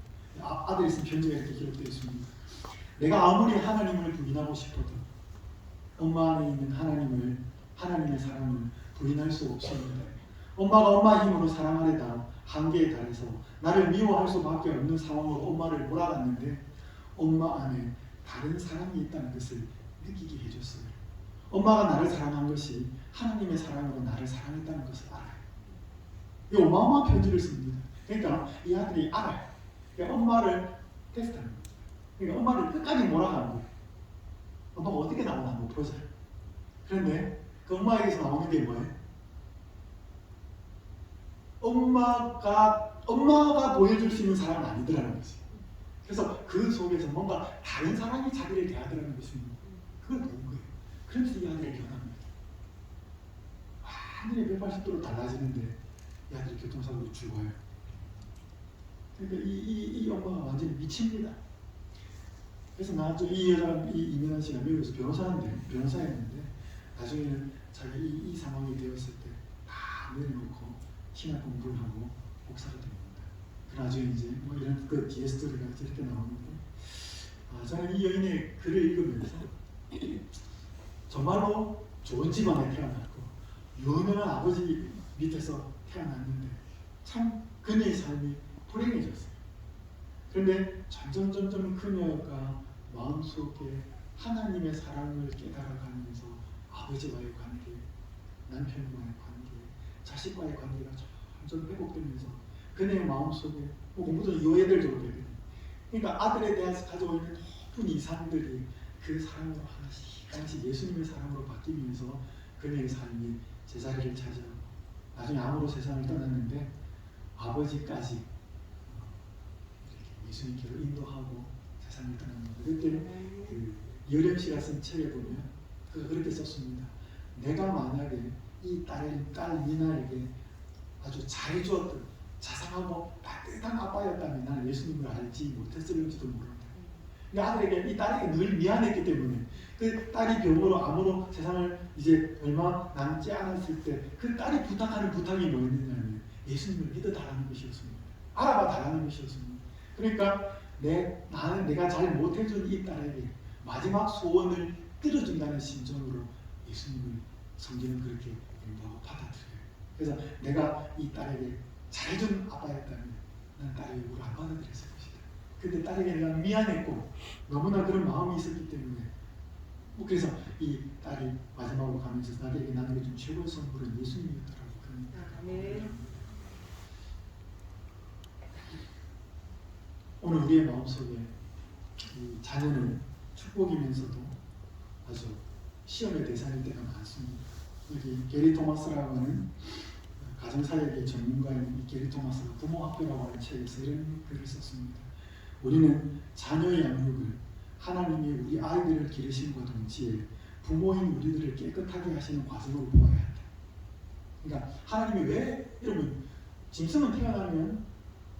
아들이 쓴 편지가 이렇게 기록되어 있습니다. 내가 아무리 하나님을 부인하고 싶어도 엄마 안에 있는 하나님의 사랑을 부인할 수 없습니다. 엄마가 엄마 힘으로 사랑하려다 한계에 달해서 나를 미워할 수밖에 없는 상황으로 엄마를 몰아갔는데 엄마 안에 다른 사랑이 있다는 것을 느끼게 해줬어요. 엄마가 나를 사랑한 것이 하나님의 사랑으로 나를 사랑했다는 것을 알아요. 이 어마어마한 편지를 씁니다. 그러니까 이 아들이 알아요. 그러니까 엄마를 테스트하는 거예요. 그러니까 엄마를 끝까지 몰아가는 거예요. 엄마가 어떻게 나오나 한번 보자. 그런데 그 엄마에게서 나오는 게 뭐예요? 엄마가 보여줄 수 있는 사랑은 아니더라는 거지. 그래서 그 속에서 뭔가 다른 사람이 자기를 대하더라는 것입니다. 그걸 본 거예요. 그래서 이 아들이 변합니다. 완전히 180도로 달라지는데 이 아들이 교통사고로 죽어요. 그러니까 이 엄마가 완전히 미칩니다. 그래서 나중에 이 여자가 이민환 씨가 미국에서 변호사였는데 나중에는 자기 이 상황이 되었을 때 다 내려놓고 신학 공부를 하고 목사가 됩니다. 그 나중에 이제 뭐 이런 그 뒤에 스토리가 이렇게 나오는데 저는 이 여인의 글을 읽으면서 정말로 좋은 집안에 태어났고 유명한 아버지 밑에서 태어났는데 참 그녀의 삶이 불행해졌어요. 그런데 점점 그녀가 마음속에 하나님의 사랑을 깨달아가면서 아버지와의 관계, 남편과의 관계, 자식과의 관계가 점점 회복되면서 그녀의 마음속에 공부도 요애들적으로 되거든요. 그러니까 아들에 대해서 가지고 있는 높은 이상들이 그 사랑으로 하나씩 예수님의 사랑으로 바뀌면서 그녀의 삶이 제자리를 차지하고 나중에 암으로 세상을 떠났는데 아버지까지 예수님께로 인도하고 세상을 떠납니다. 그때 그 여렴 씨가 쓴 책에 보면 그렇게 썼습니다. 내가 만약에 이 딸 미나에게 아주 잘해주었던 자상하고 따뜻한 아빠였다면 나는 예수님을 알지 못했을지도 모른다. 아들에게 이 딸에게 늘 미안했기 때문에 그 딸이 병으로 암으로 세상을 이제 얼마 남지 않았을 때 그 딸이 부탁하는 부탁이 뭐였느냐면 예수님을 믿어달라는 것이었습니다. 알아봐 달라는 것이었습니다. 그러니까 내가 잘 못해준 이 딸에게 마지막 소원을 들어준다는 심정으로 예수님을 성경은 그렇게 인도하고 받아들여요. 그래서 내가 이 딸에게 잘해준 아빠였다면 난 딸의 요구를 안 받아들였을 것이다. 근데 딸에게 내가 미안했고 너무나 그런 마음이 있었기 때문에 그래서 이 딸이 마지막으로 가면서 나에게 나는 좀 최고의 선물은 예수님이었다라고 그 축복합니다. 아멘. 오늘 우리의 마음속에 이 자녀는 축복이면서도 아주 시험의 대상일 때가 많습니다. 여기 게리 토마스라고 하는 가정사역의 전문가인 이 게리 토마스가 부모학교라고 하는 책에서 이런 글을 썼습니다. 우리는 자녀의 양육을 하나님이 우리 아이들을 기르심과 동시에 부모인 우리들을 깨끗하게 하시는 과정으로 보아야 한다. 그러니까 하나님이 왜 이러면 짐승은 태어나면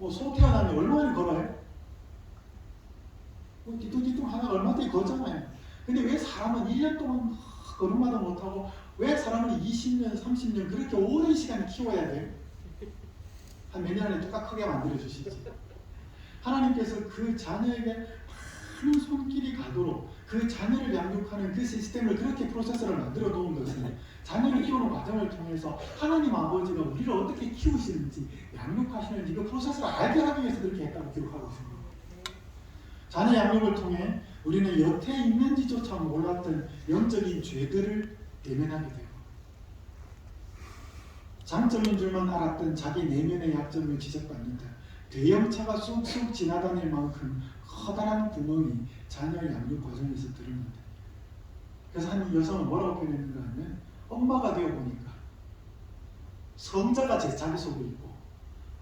소 태어나면 얼마나 걸어요? 뒤뚱뒤뚱 하나 얼마든지 걷잖아요. 근데 왜 사람은 1년 동안 걸음마도 못하고 왜 사람은 20년, 30년 그렇게 오랜 시간 키워야 돼요? 한 몇 년 안에 똑같 크게 만들어 주시지. 하나님께서 그 자녀에게 많은 손길이 가도록 그 자녀를 양육하는 그 시스템을 그렇게 프로세스를 만들어 놓은 것은 자녀를 키우는 과정을 통해서 하나님 아버지가 우리를 어떻게 키우시는지 양육하시는지 그 프로세스를 알게 하기 위해서 그렇게 했다고 기록하고 있습니다. 자녀 양육을 통해 우리는 여태 있는지조차 몰랐던 영적인 죄들을 대면하게 되고 장점인 줄만 알았던 자기 내면의 약점을 지적받는다. 대형차가 쑥쑥 지나다닐 만큼 커다란 구멍이 자녀 양육 과정에서 드러난다. 그래서 한 여성은 뭐라고 표현했는가 하면 엄마가 되어보니까 성자가 자기 속에 있고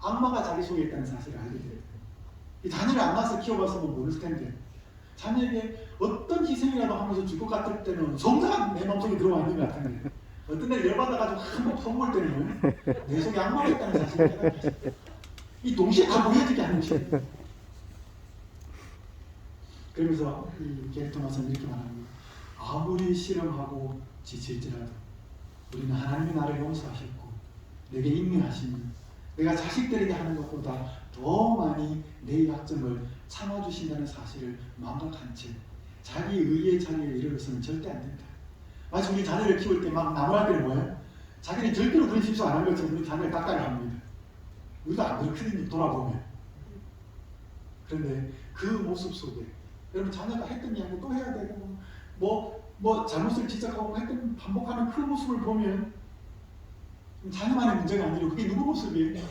악마가 자기 속에 있다는 사실을 알게 돼요. 이 자녀를 안 낳아서 키워봤으면 모를 텐데 자녀에게 어떤 희생이라도 하면서 줄 것 같을 때는 성자가 내 마음속에 들어와 있는 것 같은데 어떤 날 열받아가지고 한번 퍼먹을 때는 내 속에 악마가 있다는 사실을 깨닫게 하십니다. 이 동시에 다 보여지게 하는 것입니다. 그러면서 이 게리 토마스는 이렇게 말합니다. 아무리 실험하고 지칠지라도 우리는 하나님이 나를 용서하셨고 내게 인내하시는 내가 자식들에게 하는 것보다 더 많이 내 약점을 참아주신다는 사실을 망각한 채 자기 의의 자리에 이르러서는 절대 안 된다. 마치 우리 자녀를 키울 때 막 나무랄 때는 뭐예요? 자기는 절대로 그런 실수 안 한 것처럼 우리 자녀를 닦아야 합니다. 우리도 안 그렇거든요. 돌아보면. 그런데 그 모습 속에 여러분 자녀가 했던 이야기 또 해야 되고 뭐 잘못을 지적하고 했던 반복하는 그 모습을 보면 자녀만의 문제가 아니라 그게 누구 모습이에요?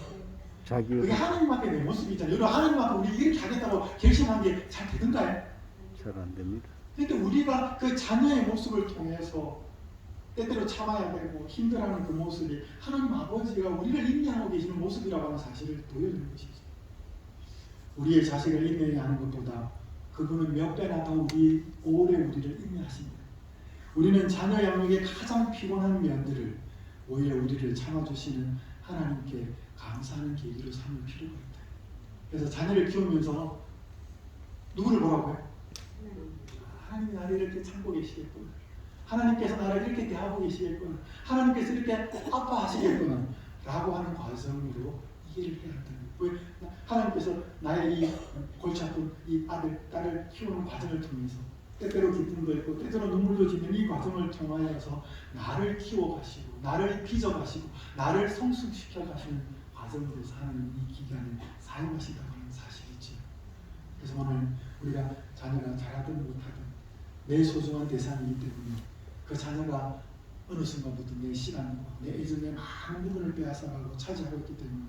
그게 하나님밖에 내 모습이잖아요. 여러분 하나님밖에 우리 이렇게 하겠다고 결심한 게 잘 되던가요? 잘 안 됩니다. 그러니까 우리가 그 자녀의 모습을 통해서 때때로 참아야 되고 힘들어하는 그 모습이 하나님 아버지가 우리를 인내하고 계시는 모습이라고 하는 사실을 보여주는 것이죠. 우리의 자식을 인내하게 하는 것보다 그분은 몇 배나 더 오래 우리를 인내하십니다. 우리는 자녀 양육의 가장 피곤한 면들을 오히려 우리를 참아주시는 하나님께 감사하는 계기로 삼을 필요가 있다. 그래서 자녀를 키우면서 누구를 보라고요? 하나님이 나를 이렇게 참고 계시겠구나. 하나님께서 나를 이렇게 대하고 계시겠구나. 하나님께서 이렇게 아파하시겠구나. 라고 하는 과정으로 이해를 해야 한다는 거예요. 왜? 하나님께서 나의 이 골치 아픈 이 아들, 딸을 키우는 과정을 통해서 때때로 기쁨도 있고 때때로 눈물도 짓는 이 과정을 통하여서 나를 키워가시고 나를 빚어가시고 나를 성숙시켜가시는 과정으로 사는 이 기간을 사용하신다고 하는 사실이죠. 그래서 오늘 우리가 자녀가 잘하든 못하든 내 소중한 대상이기 때문에 그 자녀가 어느 순간부터 내 시간과 내 애정의 많은 부분을 빼앗아가고 차지하고 있기 때문에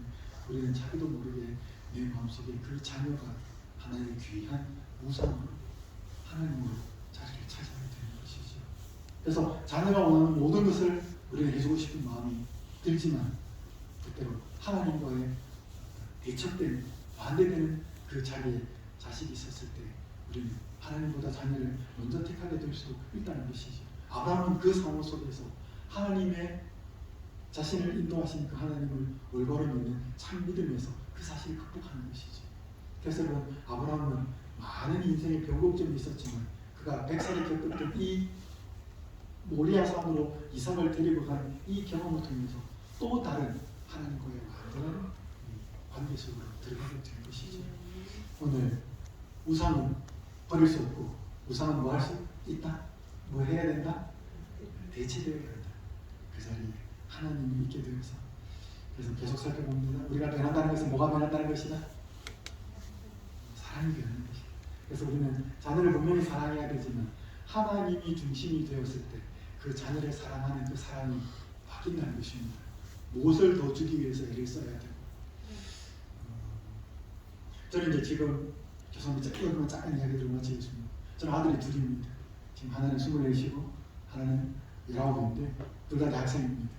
우리는 자기도 모르게 내 마음속에 그 자녀가 하나의 귀한 우상으로 하나님으로 자리를 차지하게 되는 것이죠. 그래서 자녀가 원하는 모든 것을 우리가 해주고 싶은 마음이 들지만 그때로 하나님과의 대척되는 반대되는 그 자리에 자식이 있었을 때 우리는 하나님보다 자녀를 먼저 택하게 될 수도 있다는 것이죠. 아브라함은 그 상황 속에서 하나님의 자신을 인도하시는 그 하나님을 올바로 믿는 참 믿음에서 그 사실을 극복하는 것이죠. 그래서 아브라함은 많은 인생의 변곡점이 있었지만 그가 100살이 겪었던 이 모리아 산으로 이삭을 데리고 간 이 경험을 통해서 또 다른 하나님과의 완전한 관계 속으로 들어가게 된 것이죠. 오늘 우상은 버릴 수 없고 우상은 뭐 할 수 있다? 뭐 해야 된다? 대체되어야 된다. 그 자리에 하나님이 있게 되어서 그래서 계속 살펴봅니다. 우리가 변한다는 것은 뭐가 변한다는 것이다? 사랑이 변하는 것이다. 그래서 우리는 자녀를 분명히 사랑해야 되지만 하나님이 중심이 되었을 때 그 자녀를 사랑하는 그 사랑이 바뀐다는 것입니다. 무엇을 더 주기 위해서 애를 써야 되고 저는 이제 지금 죄송합니다. 조금만 짧은 이야기 좀 마치겠습니다. 저는 아들이 둘입니다. 지금 하나는 24이고 하나는 19인데 둘 다 대학생입니다.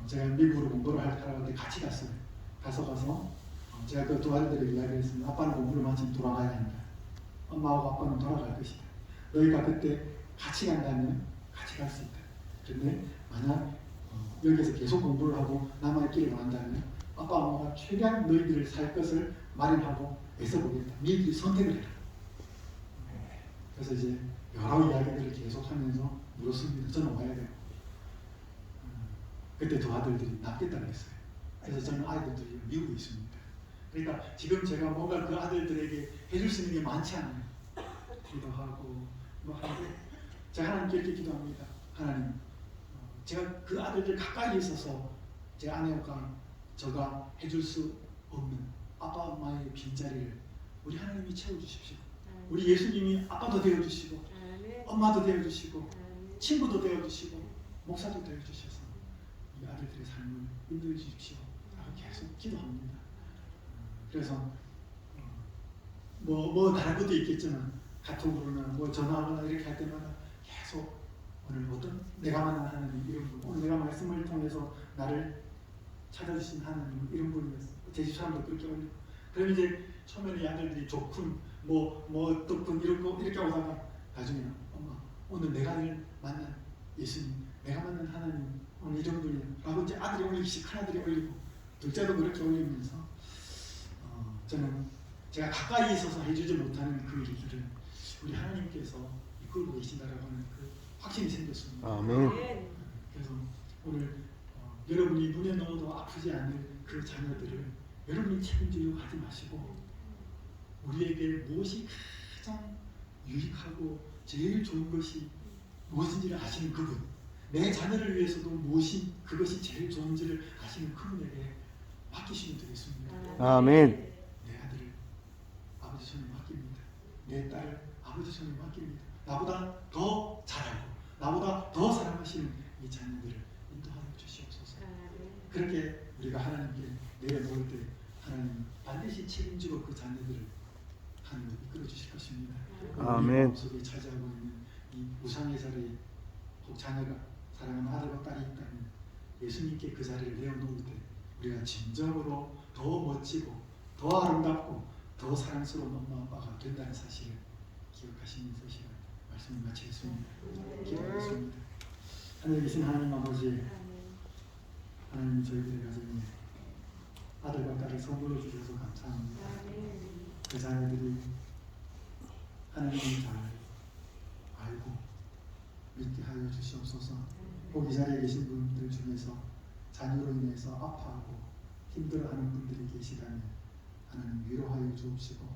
제가 미국으로 공부를 하러 때 같이 갔어요. 가서 제가 그 두 아들들에게 이야기했습니다. 아빠는 공부를 마치면 돌아가야 한다. 엄마하고 아빠는 돌아갈 것이다. 너희가 그때 같이 간다면 같이 갈 수 있다. 그런데 만약 여기서 계속 공부를 하고 남아있기를 원한다면 아빠 엄마가 최대한 너희들을 살 것을 마련하고 애써보겠다. 너희들이 선택을 해라. 그래서 이제 여러 이야기들을 계속하면서 물었습니다. 저는 와야 되고 그때 두 아들들이 낫겠다 그랬어요. 그래서 저는 아이들들이 미국에 있습니다. 그러니까 지금 제가 뭔가 그 아들들에게 해줄 수 있는 게 많지 않아요. 기도하고 뭐 하는데 제가 하나님께 이렇게 기도합니다. 하나님, 제가 그 아들들 가까이 있어서 제 아내가 저가 해줄 수 없는 아빠 엄마의 빈자리를 우리 하나님이 채워주십시오. 우리 예수님이 아빠도 되어주시고 엄마도 되어주시고 친구도 되어주시고 목사도 되어주셔서 이 아들들의 삶을 인도해 주십시오. 라고 계속 기도합니다. 그래서 뭐 다른 것도 있겠지만 카톡으로나 뭐 전화하거나 이렇게 할 때마다 계속 오늘 어떤 내가 만난 하나님 이런 분, 오늘 내가 말씀을 통해서 나를 찾아주신 하나님 이런 분이었어. 제 집 사람도 그렇게 올리고. 그럼 이제 처음에는 이 아들들이 좋군, 뭐 어떻군 이렇게 오다가 나중에 엄마 오늘 내가 만난 예수님, 내가 만난 하나님 오늘 이런 분이야. 라고 이제 아들이 올리기씩 하나들이 올리고 둘째도 그렇게 올리면서 저는 제가 가까이 있어서 해주지 못하는 그 일들을 우리 하나님께서 이끌고 계신다라고 하는 그 확신이 생겼습니다. 아멘. 그래서 오늘 여러분이 눈에 넣어도 아프지 않을 그 자녀들을 여러분이 책임지려고 하지 마시고 우리에게 무엇이 가장 유익하고 제일 좋은 것이 무엇인지를 아시는 그분, 내 자녀를 위해서도 무엇이 그것이 제일 좋은지를 아시는 그분에게 맡기시면 되겠습니다. 아멘. 내 아들을 아버지 손에 맡깁니다. 내 딸을 아버지 손에 맡깁니다. 나보다 더 잘 알고 나보다 더 사랑하시는 이 자녀들을 인도하여 주시옵소서. 그렇게 우리가 하나님께 내려놓을 때 하나님 반드시 책임지고 그 자녀들을 하나님 이끌어 주실 것입니다. 아멘. 마음속에 차지하고 있는 이 우상의 자리에 혹 자녀가 사랑하는 아들과 딸이 있다면 예수님께 그 자리를 내어놓을 때 우리가 진정으로 더 멋지고 더 아름답고 더 사랑스러운 엄마 아빠가 된다는 사실을 기억하시면서 시간 말씀을 마치겠습니다. 기도하겠습니다. 하늘에 계신 하나님 아버지, 하나님 저희들의 가정에 아들과 딸을 선물로 주셔서 감사합니다. 그 자녀들이 하나님을 잘 알고 믿게 하여 주시옵소서. 혹 이 자리에 계신 분들 중에서 자녀로 인해서 아파하고 힘들어하는 분들이 계시다면 하나님 위로하여 주옵시고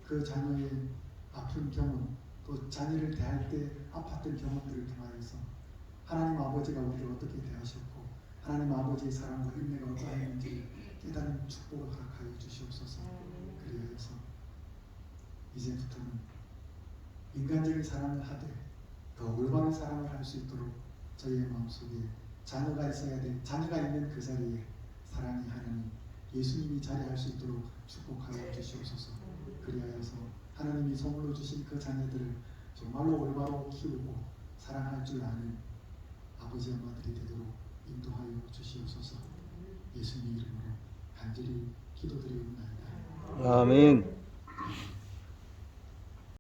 그 자녀의 아픈 경험 또 자녀를 대할 때 아팠던 경험들을 통하여서 하나님 아버지가 우리를 어떻게 대하셨고 하나님 아버지의 사랑과 인내가 어떠했는지 깨달은 축복을 허락하여 주시옵소서. 그리하여서 이제부터는 인간적인 사랑을 하되 더 올바른 사랑을 할 수 있도록 저희의 마음속에 자녀가 있어야 돼. 자녀가 있는 그 자리에 사랑이 하나님 예수님이 자리할 수 있도록 축복하여 주시옵소서. 그리하여서 하나님이 선물로 주신 그 자녀들을 정말로 올바로 키우고 사랑할 줄 아는 아버지 엄마들이 되도록 인도하여 주시옵소서. 예수님 이름으로 간절히 기도드리옵나이다. 아멘.